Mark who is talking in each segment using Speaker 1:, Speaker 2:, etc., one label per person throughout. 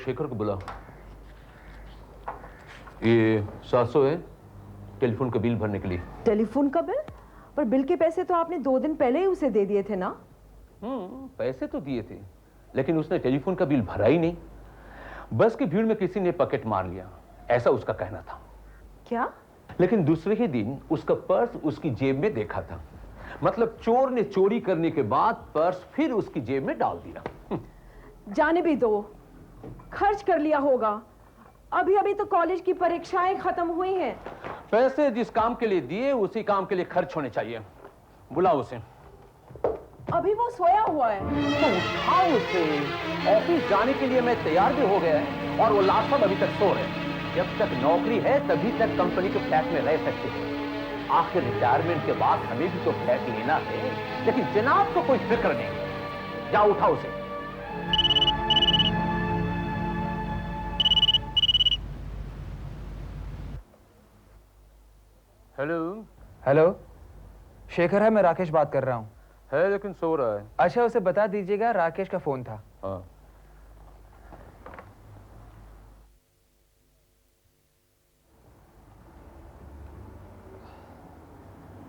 Speaker 1: शेखर को बुलाओ। ये 700 है टेलीफोन का बिल भरने के लिए।
Speaker 2: टेलीफोन का बिल? पर बिल के पैसे तो आपने 2 दिन पहले ही उसे दे दिए थे ना?
Speaker 1: पैसे तो दिए थे, लेकिन उसने टेलीफोन का बिल भरा ही नहीं। बस की भीड़ में किसी ने पॉकेट मार लिया, ऐसा उसका कहना था।
Speaker 2: क्या?
Speaker 1: लेकिन दूसरे ही दिन उसका पर्स उसकी जेब में देखा था। मतलब चोर ने चोरी करने के बाद पर्स फिर उसकी जेब में डाल दिया।
Speaker 2: जाने भी दो, खर्च कर लिया होगा। अभी अभी तो कॉलेज की परीक्षाएं खत्म हुई हैं।
Speaker 1: पैसे जिस काम के लिए दिए उसी काम के लिए खर्च होने चाहिए। बुलाओ उसे।
Speaker 2: अभी वो सोया हुआ है।
Speaker 1: तो उठाओ उसे। ऑफिस जाने के लिए मैं तैयार भी हो गया है और वो लास्ट साहब अभी तक सो रहे हैं। जब तक नौकरी है तभी तक कंपनी के फ्लैट में रह सकते हैं। आखिर रिटायरमेंट के बाद हमें भी तो फ्लैट लेना है, लेकिन जनाब को कोई फिक्र नहीं। जाओ उठाओ उसे। हेलो।
Speaker 3: हेलो, शेखर है, मैं राकेश बात कर रहा हूँ।
Speaker 1: है लेकिन सो रहा है।
Speaker 3: अच्छा, उसे बता दीजिएगा राकेश का फोन था।
Speaker 1: हाँ।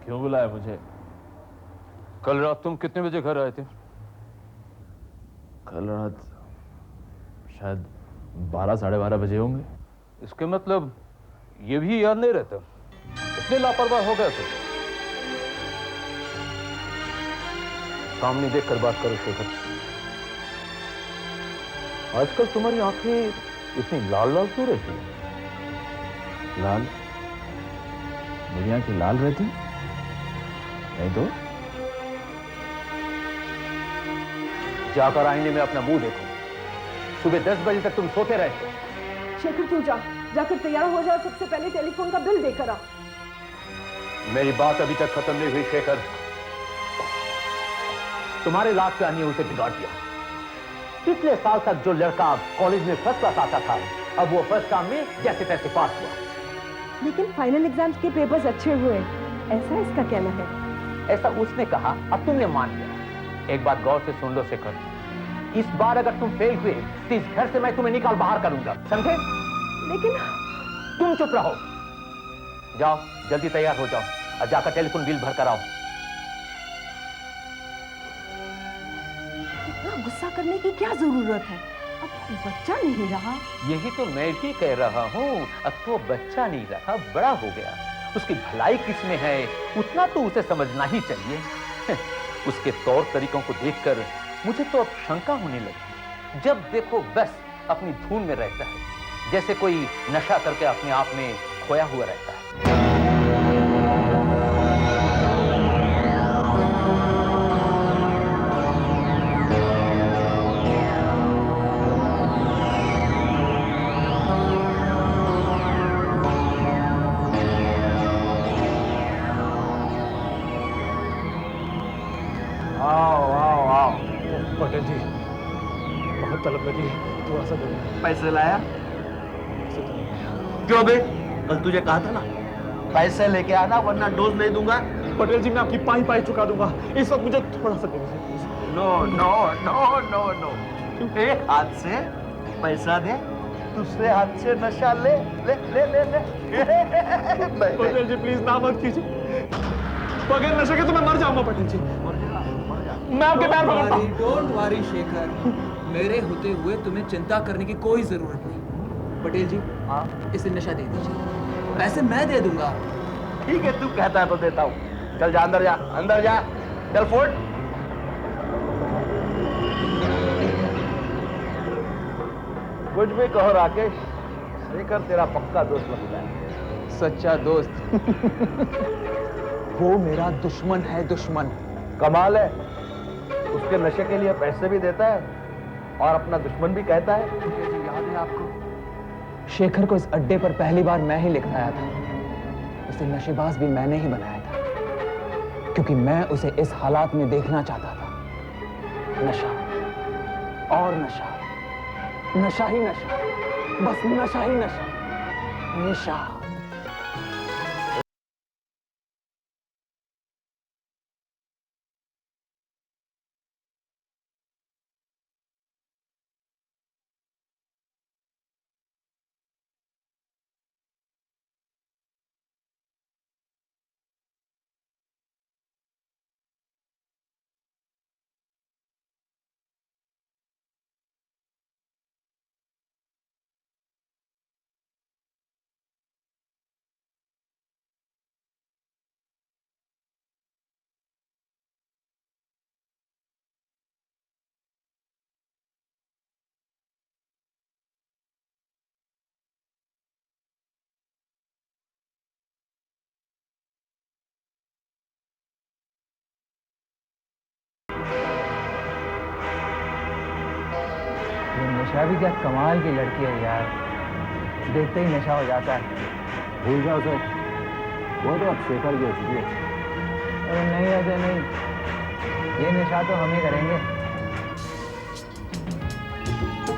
Speaker 1: क्यों बुलाया मुझे? कल रात तुम कितने बजे घर आए थे?
Speaker 4: कल रात शायद 12 साढ़े 12 बजे होंगे।
Speaker 1: इसके मतलब ये भी याद नहीं रहता? इतने लापरवाह हो गए तो? सामने देखकर बात करो शेखर। आजकल तुम्हारी आंखें इतनी लाल लाल क्यों रहती हैं?
Speaker 4: लाल? मेरी आंखें लाल रहती? नहीं तो।
Speaker 1: जाकर आईने में अपना मुंह देखो। सुबह 10 बजे तक तुम सोते रहते।
Speaker 2: शेखर तू जाकर तैयार हो जा। सबसे पहले टेलीफोन का बिल देकर आ।
Speaker 1: मेरी बात अभी तक खत्म नहीं हुई शेखर। तुम्हारे लाख पे आने उसे बिगाड़ दिया। पिछले साल तक जो लड़का कॉलेज में फर्स्ट क्लास आता था, अब वो फर्स्ट टर्म में जैसे तैसे पास हुआ।
Speaker 2: लेकिन फाइनल एग्जाम्स के पेपर्स अच्छे हुए, ऐसा इसका कहना है।
Speaker 1: ऐसा उसने कहा, अब तुमने मान लिया। एक बात गौर से सुन लो शेखर, इस बार अगर तुम फेल हुए तो इस घर से मैं तुम्हें निकाल बाहर करूंगा, समझे?
Speaker 2: लेकिन
Speaker 1: तुम चुप रहो। जाओ जल्दी तैयार हो जाओ और जाकर टेलीफोन बिल भर कर आओ।
Speaker 2: इतना गुस्सा करने की क्या जरूरत है? अब तो बच्चा नहीं रहा।
Speaker 1: यही तो मैं भी कह रहा हूं, अब तो बच्चा नहीं रहा, बड़ा हो गया। उसकी भलाई किसमें है उतना तो उसे समझना ही चाहिए। उसके तौर तरीकों को देखकर मुझे तो अब शंका होने लगी। जब देखो बस अपनी धुन में रहता है, जैसे कोई नशा करके अपने आप में खोया हुआ रहता है।
Speaker 4: आओ आओ आओ।
Speaker 5: पटेल जी, बहुत तलब लगी, थोड़ा सा दे।
Speaker 4: पैसे लाया? क्यों बे? कल तुझे कहा था ना पैसे लेके आना वरना डोज नहीं दूंगा।
Speaker 5: पटेल जी, मैं आपकी पाई पाई चुका दूंगा। इस वक्त मुझे थोड़ा सा दे दीजिए।
Speaker 4: No no no no no. एक हाथ से पैसा दे, दूसरे हाथ से नशा ले ले ले ले ले।
Speaker 5: पटेल जी प्लीज ना मत कीजिए, बगैर नशे के तो मैं मर जाऊंगा। पटेल जी मैं आपके पैर पकड़ता हूं।
Speaker 6: डोंट वरी शेखर, मेरे होते हुए तुम्हें चिंता करने की कोई जरूरत नहीं। पटेल जी, हाँ, इसे नशा दे दीजिए, पैसे मैं दे दूंगा।
Speaker 4: ठीक है, तू कहता है तो देता हूँ। चल जा अंदर जा, अंदर जा, चल फुट। कुछ भी कहो राकेश, शेखर तेरा पक्का दोस्त लगता है।
Speaker 3: सच्चा दोस्त। वो मेरा दुश्मन है, दुश्मन।
Speaker 4: कमाल है, उसके नशे के लिए पैसे भी देता है और अपना दुश्मन भी कहता है।
Speaker 3: याद है आपको? शेखर को इस अड्डे पर पहली बार मैं ही लेकर आया था। उसे नशेबाज भी मैंने ही बनाया था, क्योंकि मैं उसे इस हालात में देखना चाहता था। नशा और नशा, नशा ही नशा, बस नशा ही नशा, निशा। निशा भी क्या कमाल की लड़की है यार, देखते ही नशा हो जाता है।
Speaker 5: भूल जाओ सर, वो तो अब शेखर की हो चुकी है।
Speaker 3: अरे नहीं अजय नहीं, ये नशा तो हम ही करेंगे।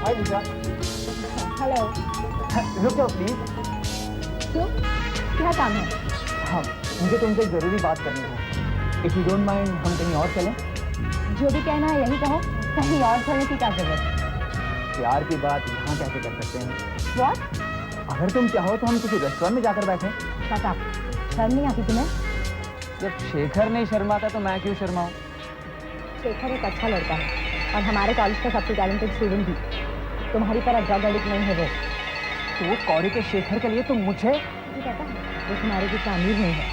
Speaker 3: हाय निशा।
Speaker 2: हेलो।
Speaker 3: रुक जाओ प्लीज।
Speaker 2: क्यों, क्या काम है?
Speaker 3: हाँ, मुझे तुमसे एक जरूरी बात करनी है। इफ यू डोंट माइंड हम कहीं और चलें?
Speaker 2: जो भी कहना है यही कहो, कहीं और चलने की क्या जरूरत?
Speaker 3: प्यार की बात यहाँ कैसे कर सकते हैं?
Speaker 2: What?
Speaker 3: अगर तुम चाहो तो हम किसी रेस्टोरेंट में जाकर बैठे।
Speaker 2: Shut up. शर्म नहीं आती तुम्हें?
Speaker 3: जब शेखर नहीं शर्माता तो मैं क्यों शर्माऊं?
Speaker 2: शेखर एक अच्छा लड़का है और हमारे कॉलेज का सबसे टैलेंटेड स्टूडेंट भी। तुम्हारी तरह ड्रग एडिक्ट नहीं है वो।
Speaker 3: तो कौड़ी के शेखर के लिए तुम मुझे?
Speaker 2: मुझे पता है वो तुम्हारे जितना अमीर नहीं है,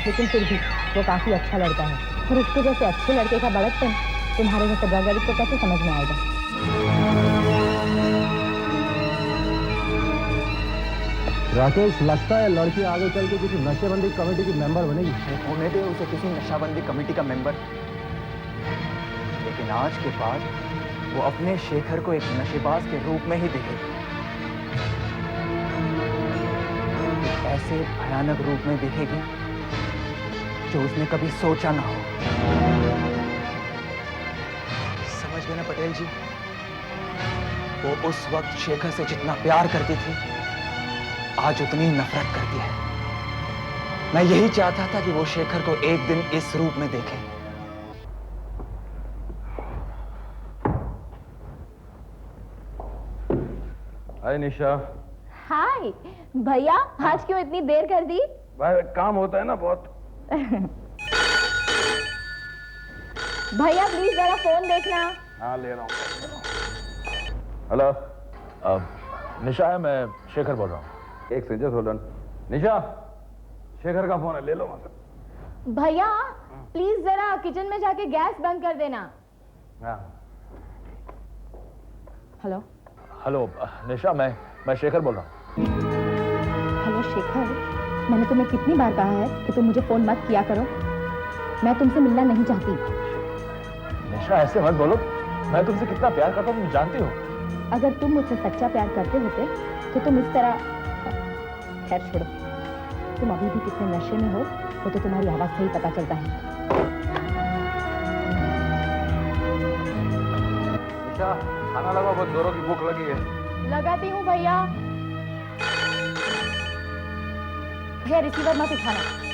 Speaker 2: लेकिन फिर भी वो काफी अच्छा लड़का है। और उसके जैसे अच्छे लड़के का बड़कपन तुम्हारे जैसे ड्रग एडिक्ट को कैसे समझ में आएगा?
Speaker 5: राकेश, लगता है लड़की आगे चल के किसी नशेबंदी कमेटी की मेंबर बनेगी।
Speaker 3: होने दे उसे किसी नशाबंदी कमेटी का मेंबर, लेकिन आज के बाद वो अपने शेखर को एक नशेबाज के रूप में ही दिखेगी। एक ऐसे भयानक रूप में दिखेगी जो उसने कभी सोचा ना हो। समझ गए ना पटेल जी? वो उस वक्त शेखर से जितना प्यार करती थी, आज उतनी नफरत करती है। मैं यही चाहता था कि वो शेखर को एक दिन इस रूप में देखे।
Speaker 5: हाय निशा।
Speaker 2: हाय भैया, आज क्यों इतनी देर कर दी?
Speaker 5: भाई काम होता है ना बहुत।
Speaker 2: भैया प्लीज जरा फोन देखना।
Speaker 5: हाँ ले रहा हूँ। हेलो, निशा है, मैं शेखर बोल रहा हूँ। एक सेकंड होल्ड ऑन। निशा, शेखर का फोन है, ले लो वहां से।
Speaker 2: भैया प्लीज जरा किचन में जाके गैस बंद कर देना।
Speaker 5: हाँ।
Speaker 2: हेलो।
Speaker 5: हेलो निशा, मैं शेखर बोल रहा हूँ।
Speaker 2: हेलो शेखर, मैंने तुम्हें कितनी बार कहा है कि तुम मुझे फोन मत किया करो। मैं तुमसे मिलना नहीं चाहती।
Speaker 5: निशा ऐसे मत बोलो, मैं तुमसे कितना प्यार करता हूँ तुम जानती हो।
Speaker 2: अगर तुम मुझसे सच्चा प्यार करते होते तो तुम इस तरह, खैर छोड़ो, तुम अभी भी कितने नशे में हो वो तो तुम्हारी आवाज से ही पता चलता है।
Speaker 5: निशा, खाना लगाओ, बहुत जोरों की भूख लगी है।
Speaker 2: लगाती हूँ भैया। भैया रिसीवर मत उठाना।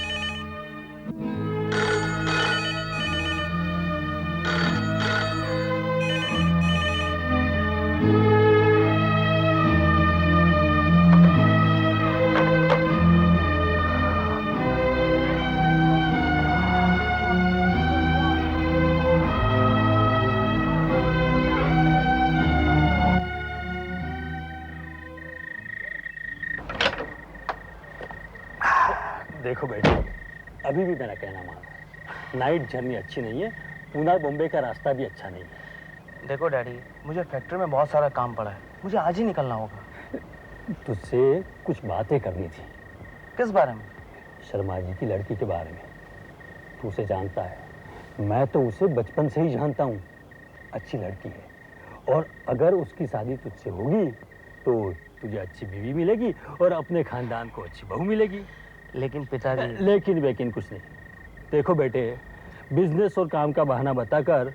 Speaker 7: देखो बेटे, अभी भी मेरा कहना मानो। नाइट जर्नी अच्छी नहीं है, पूना बॉम्बे का रास्ता भी अच्छा नहीं है।
Speaker 8: देखो डैडी, मुझे फैक्ट्री में बहुत सारा काम पड़ा है, मुझे आज ही निकलना होगा।
Speaker 7: तुझसे कुछ बातें करनी थी।
Speaker 8: किस बारे में?
Speaker 7: शर्मा जी की लड़की के बारे में। तू उसे जानता है, मैं तो उसे बचपन से ही जानता हूँ। अच्छी लड़की है और अगर उसकी शादी तुझसे होगी तो तुझे अच्छी बीवी मिलेगी और अपने खानदान को अच्छी बहू मिलेगी।
Speaker 8: लेकिन पिताजी।
Speaker 7: लेकिन कुछ नहीं। देखो बेटे, बिजनेस और काम का बहाना बताकर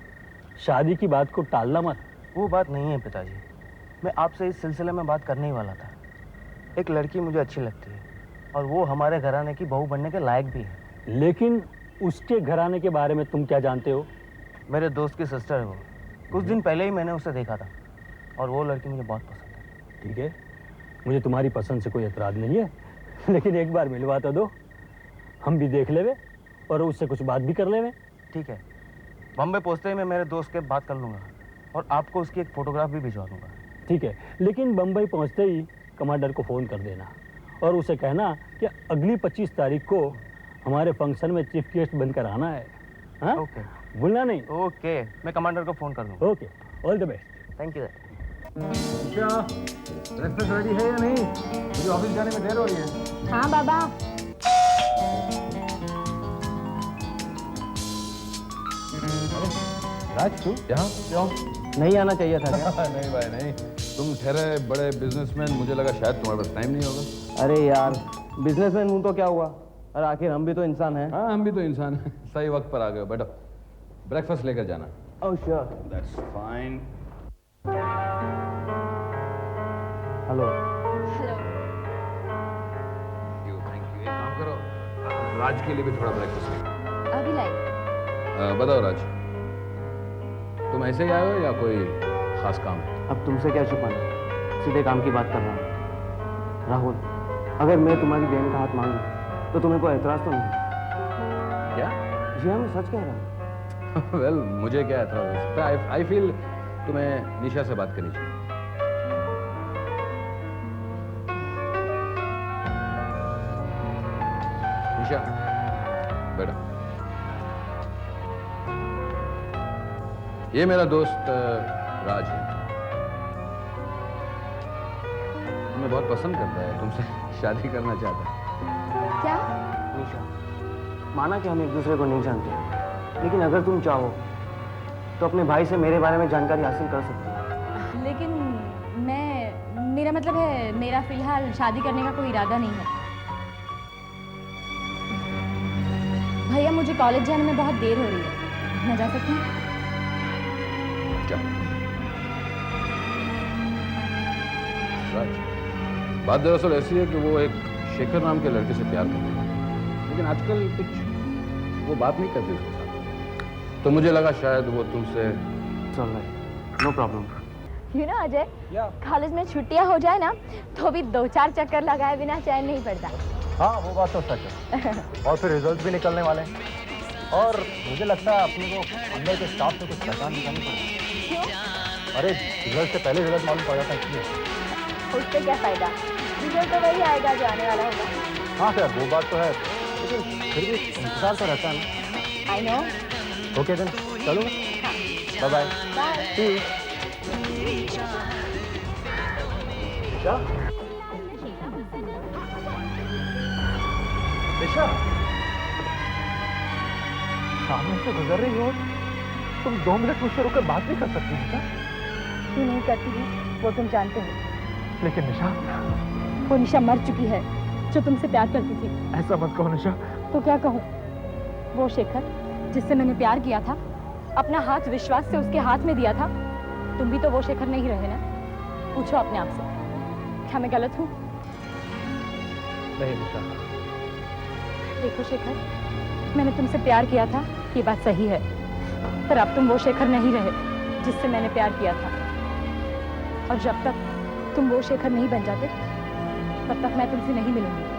Speaker 7: शादी की बात को टालना मत।
Speaker 8: वो बात नहीं है पिताजी, मैं आपसे इस सिलसिले में बात करने ही वाला था। एक लड़की मुझे अच्छी लगती है और वो हमारे घराने की बहू बनने के लायक भी है।
Speaker 7: लेकिन उसके घराने के बारे में तुम क्या जानते हो?
Speaker 8: मेरे दोस्त की सिस्टर है वो। कुछ दिन पहले ही मैंने उसे देखा था और वो लड़की मुझे बहुत पसंद है।
Speaker 7: ठीक है, मुझे तुम्हारी पसंद से कोई एतराज नहीं है, लेकिन एक बार मिलवा तो दो, हम भी देख लेवे और उससे कुछ बात भी कर लेवे।
Speaker 8: ठीक है, बॉम्बे पहुंचते ही मैं मेरे दोस्त के बात कर लूँगा और आपको उसकी एक फ़ोटोग्राफ भी भिजवा दूँगा।
Speaker 7: ठीक है, लेकिन बम्बई पहुंचते ही कमांडर को फ़ोन कर देना और उसे कहना कि अगली 25 तारीख को हमारे फंक्शन में चीफ गेस्ट बनकर आना है। हाँ?
Speaker 8: ओके।
Speaker 7: भूलना नहीं।
Speaker 8: ओके, मैं कमांडर को फ़ोन कर दूँगा।
Speaker 7: Okay, all the best.
Speaker 8: Thank you.
Speaker 5: क्या ब्रेकफास्ट रेडी है या नहीं? मुझे ऑफिस जाने में देर हो रही है।
Speaker 2: हाँ बाबा।
Speaker 5: राज, तू यहाँ क्यों?
Speaker 8: नहीं आना चाहिए था क्या?
Speaker 5: नहीं भाई नहीं, तुम ठहरे बड़े बिजनेसमैन, मुझे लगा शायद तुम्हारे पास टाइम नहीं होगा।
Speaker 8: अरे यार, बिजनेसमैन हूँ तो क्या हुआ, और आखिर हम भी तो इंसान हैं।
Speaker 5: हाँ हम भी तो इंसान हैं। सही वक्त पर आ गए हो। बैठो, ब्रेकफास्ट लेकर जाना।
Speaker 8: Oh sure.
Speaker 5: That's fine.
Speaker 8: Hello.
Speaker 5: Thank you. एक काम करो, राज के लिए भी थोड़ा ब्रेकफास्ट लेकर।
Speaker 2: अभी लाई।
Speaker 5: बताओ राज, तुम ऐसे ही आए हो या कोई खास काम है?
Speaker 8: अब तुमसे क्या छुपाना, सीधे काम की बात कर रहा हूँ। राहुल, अगर मैं तुम्हारी बहन का हाथ मांगूं तो तुम्हें कोई एतराज तो नहीं?
Speaker 5: क्या?
Speaker 8: जी हाँ, मैं सच कह रहा हूँ।
Speaker 5: वेल मुझे क्या एतराज है? आई फील तुम्हें निशा से बात करनी चाहिए। निशा बेटा, ये मेरा दोस्त राज है, तुम्हें बहुत पसंद करता है, तुमसे शादी करना चाहता है।
Speaker 2: क्या?
Speaker 8: निशा, माना कि हम एक दूसरे को नहीं जानते, लेकिन अगर तुम चाहो तो अपने भाई से मेरे बारे में जानकारी हासिल कर सकती हो।
Speaker 2: लेकिन मेरा मतलब है, मेरा फिलहाल शादी करने का कोई इरादा नहीं है। भैया, मुझे कॉलेज जाने में बहुत देर हो रही है, मैं जा सकती हूँ?
Speaker 5: राज, बात दरअसल ऐसी है कि वो एक शेखर नाम के लड़के से प्यार करती है, लेकिन आजकल कुछ वो बात नहीं करती उसके साथ, तो मुझे लगा शायद वो तुमसे।
Speaker 8: No problem.
Speaker 2: You know Ajay, college में छुट्टियां हो जाए ना तो भी 2-4 चक्कर लगाए बिना चैन नहीं पड़ता।
Speaker 4: हाँ वो बात तो सच है। और फिर रिजल्ट भी निकलने वाले हैं, और मुझे लगता है अपने को अंदर के स्टाफ से कुछ पहचान निकालनी पड़ेगी।
Speaker 2: क्यों?
Speaker 4: अरे रिजल्ट से पहले रिजल्ट मालूम पड़ जाता है इसलिए।
Speaker 2: उससे क्या फायदा, रिजल्ट तो वही आएगा जो आने वाला होगा।
Speaker 4: हाँ सर, वो बात तो है, लेकिन फिर भी इंतजार तो रहता है ना।
Speaker 2: I know.
Speaker 4: ओके देन, चलो बाय बाय।
Speaker 2: बाय।
Speaker 4: निशा, सामने से गुजर रही हो, तुम 2 मिनट मुझसे रुककर बात नहीं कर सकती निशा?
Speaker 2: क्यों नहीं करती हूँ, वो तुम जानते हो।
Speaker 4: लेकिन निशा,
Speaker 2: वो निशा मर चुकी है जो तुमसे प्यार करती थी।
Speaker 4: ऐसा मत कहो निशा।
Speaker 2: तो क्या कहूँ? वो शेखर जिससे मैंने प्यार किया था, अपना हाथ विश्वास से उसके हाथ में दिया था, तुम भी तो वो शेखर नहीं रहे ना? पूछो अपने आप से, क्या मैं गलत हूँ?
Speaker 4: नहीं निशा।
Speaker 2: देखो शेखर, मैंने तुमसे प्यार किया था, ये बात सही है, पर अब तुम वो शेखर नहीं रहे जिससे मैंने प्यार किया था, और जब तक तुम वो शेखर नहीं बन जाते तब तक मैं तुमसे नहीं मिलूंगी।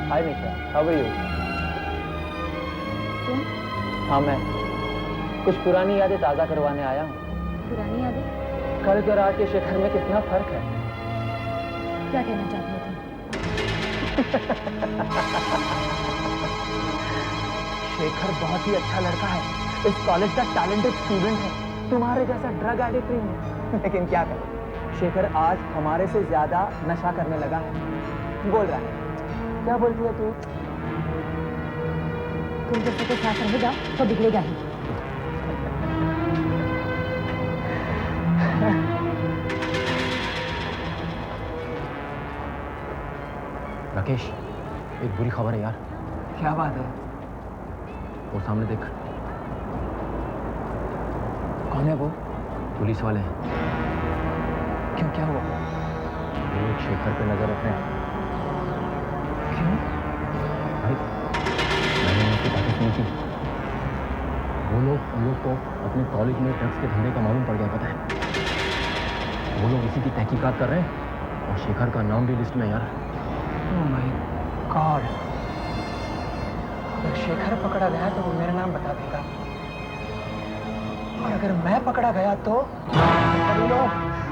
Speaker 3: हाय निशा, हाउ आर यू?
Speaker 2: तुम?
Speaker 3: हाँ मैं कुछ पुरानी यादें ताज़ा करवाने आया हूँ।
Speaker 2: पुरानी यादें?
Speaker 3: कल के रात के शेखर में कितना फर्क है।
Speaker 2: क्या कहना चाहती हो तुम?
Speaker 3: शेखर बहुत ही अच्छा लड़का है, इस कॉलेज का टैलेंटेड स्टूडेंट है, तुम्हारे जैसा ड्रग एडिक्ट नहीं है। लेकिन क्या करें, शेखर आज हमारे से ज्यादा नशा करने लगा है। बोल रहा है। क्या बोलती है तू?
Speaker 2: तुम जैसे के साथ रहेगा तो बिगड़ेगा ही।
Speaker 8: राकेश, एक बुरी खबर है यार।
Speaker 3: क्या बात है?
Speaker 8: वो सामने देख।
Speaker 3: कौन है वो?
Speaker 8: पुलिस वाले हैं।
Speaker 3: क्यों, क्या हुआ?
Speaker 8: वो लोग शेखर पे नजर रख रहे हैं।
Speaker 3: क्यों?
Speaker 8: भाई, मैंने उनकी बातें सुनी थी। वो लोग उन लोग को अपने कॉलेज में ड्रग्स के धंधे का मालूम पड़ गया, पता है। वो लोग इसी की तहकीकात कर रहे हैं और शेखर का नाम भी लिस्ट में यार।
Speaker 3: Oh my God. अगर शेखर पकड़ा गया तो वो मेरा नाम बता देगा, और अगर मैं पकड़ा गया तो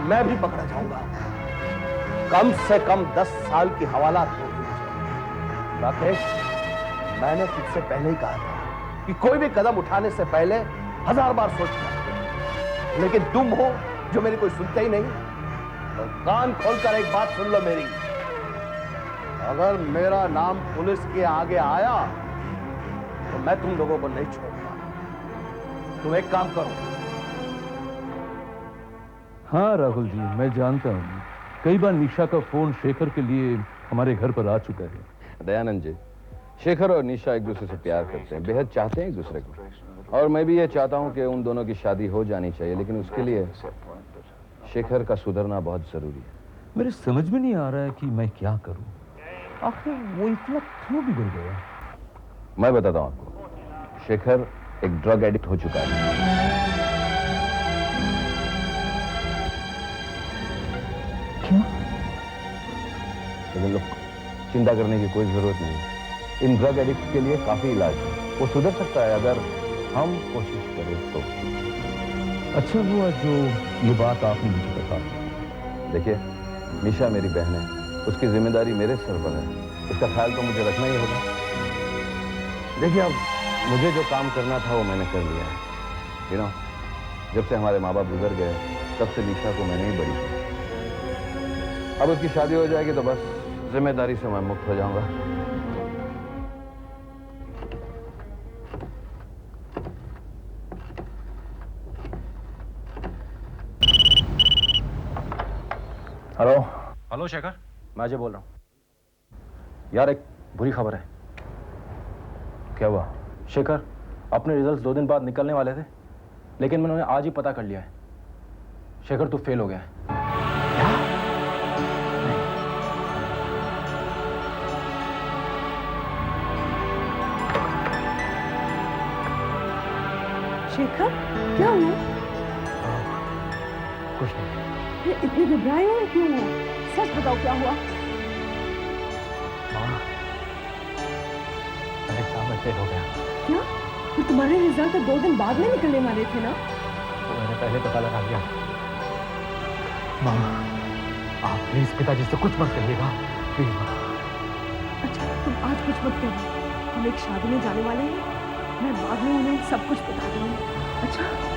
Speaker 4: मैं भी पकड़ा जाऊंगा। कम से कम 10 साल की हवालात होगी। राकेश, मैंने तुझसे पहले ही कहा था कि कोई भी कदम उठाने से पहले 1000 बार सोचना, लेकिन तुम हो जो मेरी कोई सुनते ही नहीं। तो कान खोलकर एक बात सुन लो मेरी, अगर मेरा नाम पुलिस के आगे आया तो मैं तुम लोगों को नहीं छोड़ूंगा। तुम एक काम करो।
Speaker 5: हाँ राहुल जी, मैं जानता हूँ कई बार निशा का फोन शेखर के लिए हमारे घर पर आ चुका है।
Speaker 9: दयानंद जी, शेखर और निशा एक दूसरे से प्यार करते हैं, बेहद चाहते हैं एक दूसरे को, और मैं भी ये चाहता हूँ कि उन दोनों की शादी हो जानी चाहिए, लेकिन उसके लिए शेखर का सुधरना बहुत जरूरी है।
Speaker 5: मेरे समझ में नहीं आ रहा है कि मैं क्या करूं। आखिर वो इतना क्यों बिगड़ गया?
Speaker 9: मैं बताता हूं आपको, शेखर एक ड्रग एडिक्ट हो चुका है।
Speaker 3: क्यों?
Speaker 9: लेकिन लोग चिंता करने की कोई जरूरत नहीं। इन ड्रग एडिक्ट के लिए काफी इलाज है, वो सुधर सकता है अगर हम कोशिश करें तो।
Speaker 5: अच्छा हुआ जो ये बात आपने मुझे बता दी।
Speaker 9: देखिए, निशा मेरी बहन है, उसकी जिम्मेदारी मेरे सर पर है, उसका ख्याल तो मुझे रखना ही होगा। देखिए, अब मुझे जो काम करना था वो मैंने कर लिया है। यू नो, जब से हमारे माँ बाप गुजर गए तब से निशा को मैंने ही बड़ी की। अब उसकी शादी हो जाएगी तो बस जिम्मेदारी से मैं मुक्त हो जाऊंगा।
Speaker 8: हेलो हेलो शेखर, मैं अजय बोल रहा हूँ। यार, एक बुरी खबर है।
Speaker 9: क्या हुआ?
Speaker 8: शेखर, अपने रिजल्ट्स 2 दिन बाद निकलने वाले थे, लेकिन मैंने उन्हें आज ही पता कर लिया है। शेखर, तू फेल हो गया है।
Speaker 10: शेखर, क्या हुआ?
Speaker 8: कुछ नहीं।
Speaker 10: ये इतने घबराए हो क्यों हो? सच बताओ, क्या हुआ?
Speaker 8: माँ, मेरे एग्जाम में फेल हो गया।
Speaker 10: क्या? तो तुम्हारे रिजल्ट तो 2 दिन बाद में निकलने वाले थे ना?
Speaker 8: तो मैंने पहले पता लगा लिया। माँ, आप प्लीज पिताजी से कुछ मत कहिएगा, प्लीज माँ।
Speaker 10: अच्छा, तुम आज कुछ मत करो, हम एक शादी में जाने वाले हैं। मैं बाद में उन्हें सब कुछ बता दूंगी। अच्छा?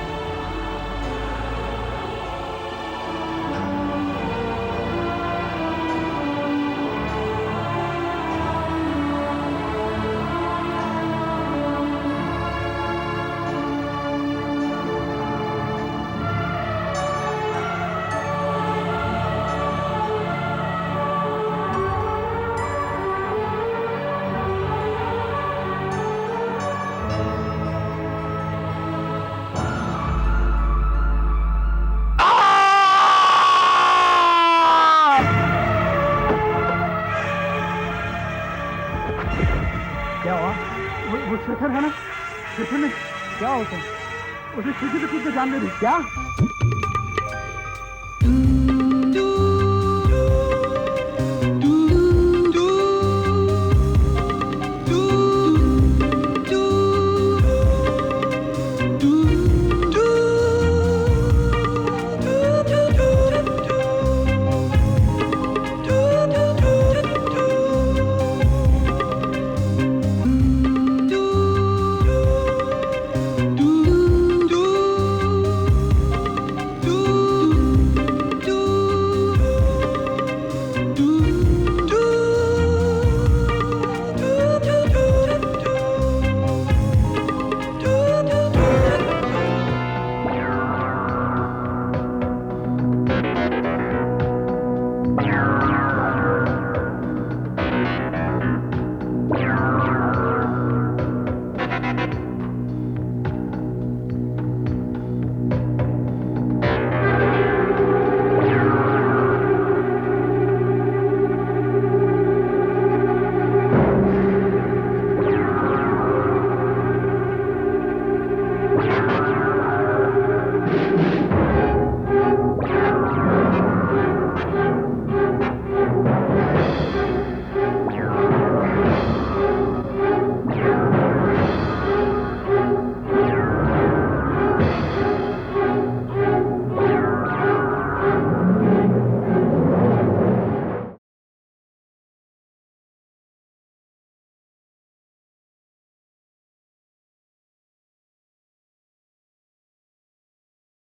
Speaker 3: वो शेखर है ना, शेखर ने क्या होता है, उसे खिड़की से कूद के जान दे दी क्या?